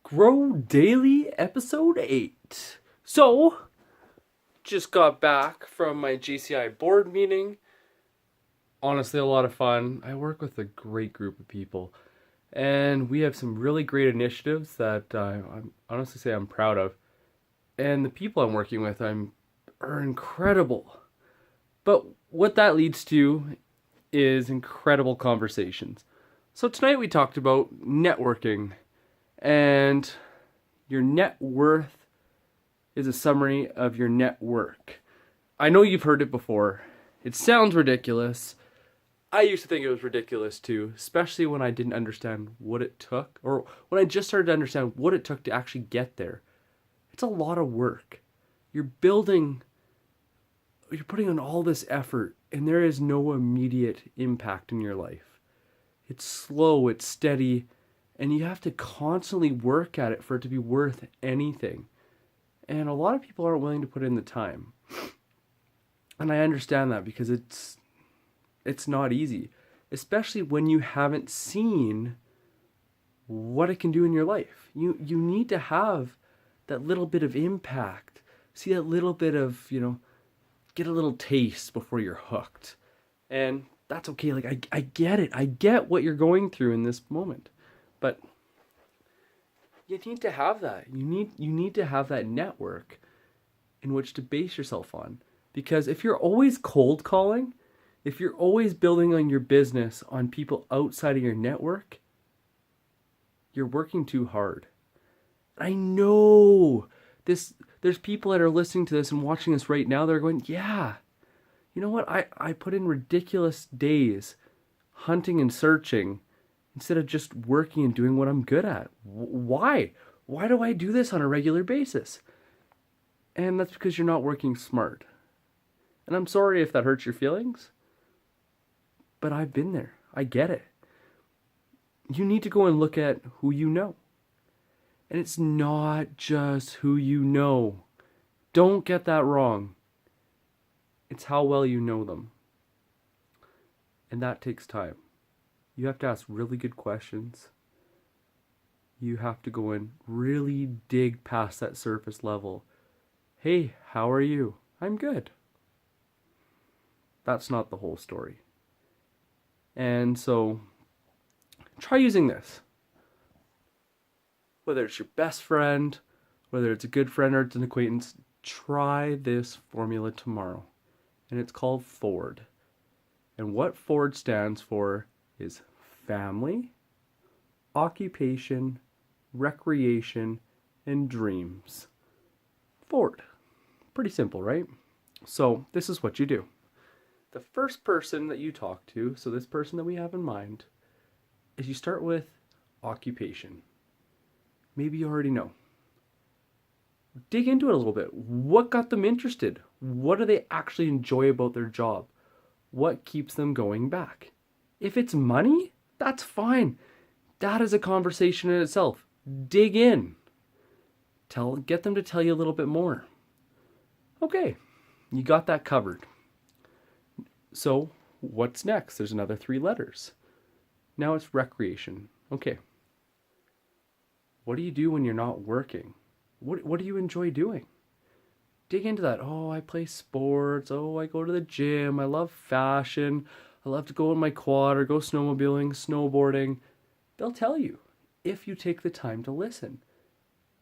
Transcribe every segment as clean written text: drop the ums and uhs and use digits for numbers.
GROE Daily, Episode 8. So, just got back from my JCI Board meeting. Honestly, a lot of fun. I work with a great group of people, and we have some really great initiatives that I'm honestly say I'm proud of. And the people I'm working with are incredible. But what that leads to is incredible conversations. So tonight we talked about networking, and your net worth is a summary of your net work. I know you've heard it before. It sounds ridiculous. I used to think it was ridiculous too, especially when I didn't understand what it took, or when I just started to understand what it took to actually get there. It's a lot of work. You're putting in all this effort, and there is no immediate impact in your life. It's slow, it's steady, and you have to constantly work at it for it to be worth anything. And a lot of people aren't willing to put in the time. And I understand that because it's not easy, especially when you haven't seen what it can do in your life. You need to have that little bit of impact. See that little bit of, get a little taste before you're hooked. And that's okay. Like I get it. I get what you're going through in this moment. But you need to have that. You need to have that network in which to base yourself on. Because if you're always cold calling, if you're always building on your business on people outside of your network, you're working too hard. I know there's people that are listening to this and watching this right now. They're going, yeah, you know what? I put in ridiculous days hunting and searching instead of just working and doing what I'm good at. Why? Why do I do this on a regular basis? And that's because you're not working smart. And I'm sorry if that hurts your feelings, but I've been there. I get it. You need to go and look at who you know. And it's not just who you know. Don't get that wrong. It's how well you know them. And that takes time. You have to ask really good questions. You have to go and really dig past that surface level. Hey, how are you? I'm good. That's not the whole story. And so, try using this. Whether it's your best friend, whether it's a good friend or it's an acquaintance, try this formula tomorrow. And it's called FORD. And what FORD stands for is family, occupation, recreation, and dreams. FORD. Pretty simple, right? So this is what you do. The first person that you talk to, so this person that we have in mind, is you start with occupation. Maybe you already know. Dig into it a little bit. What got them interested? What do they actually enjoy about their job? What keeps them going back? If it's money, that's fine. That is a conversation in itself. Dig in. Get them to tell you a little bit more. Okay, you got that covered. So, what's next? There's another 3 letters. Now it's recreation. Okay. What do you do when you're not working? What do you enjoy doing? Dig into that. Oh, I play sports. Oh, I go to the gym. I love fashion. I love to go on my quad or go snowmobiling, snowboarding. They'll tell you if you take the time to listen.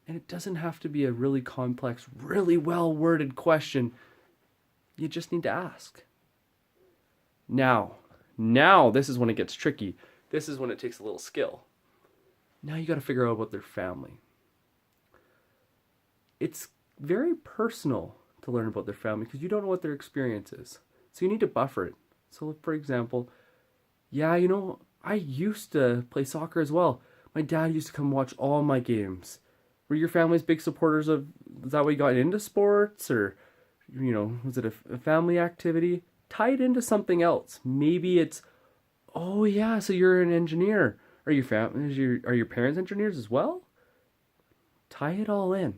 And it doesn't have to be a really complex, really well-worded question. You just need to ask. Now, this is when it gets tricky. This is when it takes a little skill. Now you got to figure out about their family. It's very personal to learn about their family because you don't know what their experience is. So you need to buffer it. So for example, I used to play soccer as well. My dad used to come watch all my games. Were your family's big supporters of, is that why you got into sports? Or, was it a family activity? Tie it into something else. Maybe it's, oh yeah, so you're an engineer. Are your parents engineers as well? Tie it all in.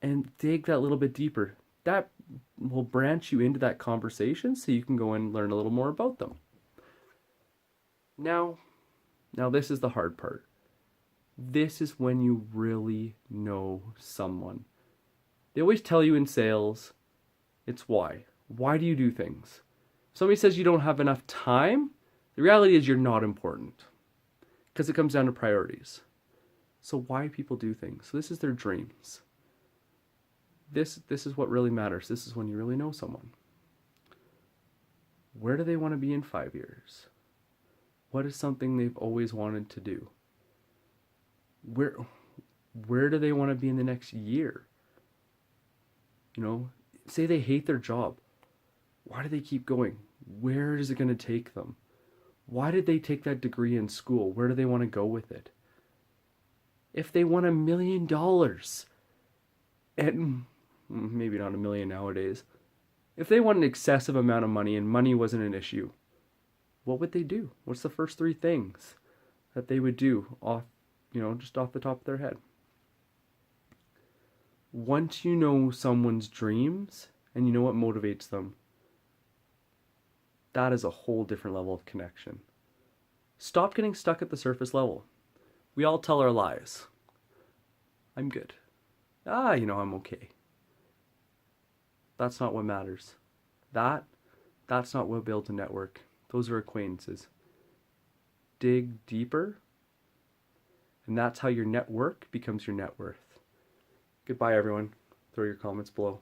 And dig that little bit deeper. That will branch you into that conversation so you can go and learn a little more about them. Now this is the hard part. This is when you really know someone. They always tell you in sales, it's why. Why do you do things? If somebody says you don't have enough time, the reality is you're not important, because it comes down to priorities. So why people do things? So this is their dreams. This is what really matters. This is when you really know someone. Where do they want to be in 5 years? What is something they've always wanted to do? Where do they want to be in the next year? You know, say they hate their job. Why do they keep going? Where is it going to take them? Why did they take that degree in school? Where do they want to go with it? If they won $1 million, and maybe not $1 million nowadays, if they won an excessive amount of money and money wasn't an issue, what would they do? What's the first 3 things that they would do just off the top of their head? Once you know someone's dreams and you know what motivates them, that is a whole different level of connection. Stop getting stuck at the surface level. We all tell our lies. I'm good. I'm okay. That's not what matters. That's not what builds a network. Those are acquaintances. Dig deeper, and that's how your network becomes your net worth. Goodbye, everyone. Throw your comments below.